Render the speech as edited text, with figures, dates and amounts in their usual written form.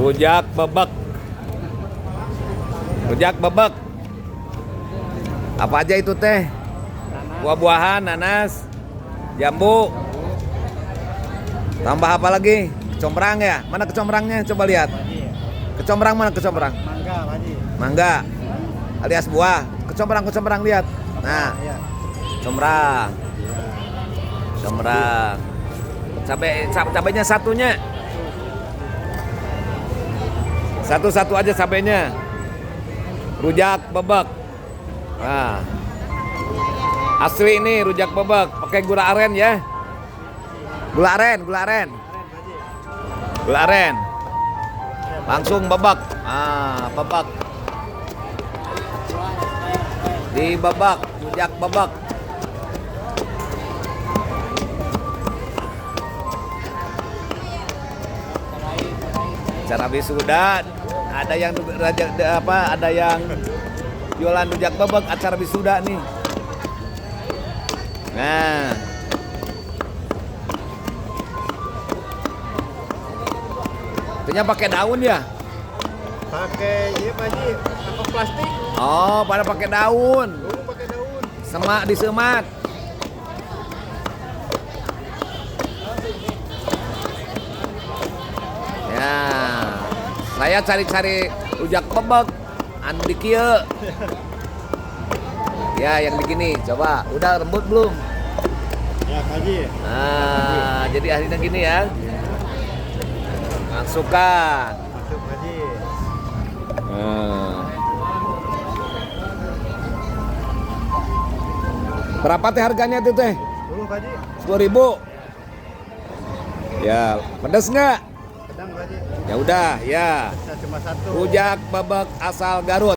Rujak bebek. Rujak bebek. Apa aja itu teh? Buah-buahan, nanas, jambu. Tambah apa lagi? Kecombrang ya? Mana kecombrangnya? Coba lihat. Kecombrang mana kecombrang? Mangga, Haji. Mangga. Alias buah. Kecombrang lihat. Nah, Iya. combrang. Combrang. Cabainya satunya. Satu-satu aja cabainya. Rujak bebek. Nah. Asli ini rujak bebek, pakai gula aren ya. Gula aren. Gula aren. Langsung bebek. Bebek. Di bebek, rujak bebek. Cara wisuda ada yang ada yang jualan rujak bebek acara wisuda nih. Nah, itunya pakai daun ya? Pakai Pak Haji, apa plastik? Oh, pada pakai daun. Dulu pakai daun. Semak disemat. Ya, saya cari-cari rujak bebek anu di kieu. Ya, yang begini, coba. Udah lembut belum? Ya, Pak Haji. Nah, jadi akhirnya gini ya. Masukkan. Masuk, Pak Haji. Berapa teh harganya tuh teh? 10, Pak Haji. 10.000. Ya, pedas nggak? Sedang, Pak Haji. Ya udah, ya. Bisa cuma satu. Rujak bebek asal Garut.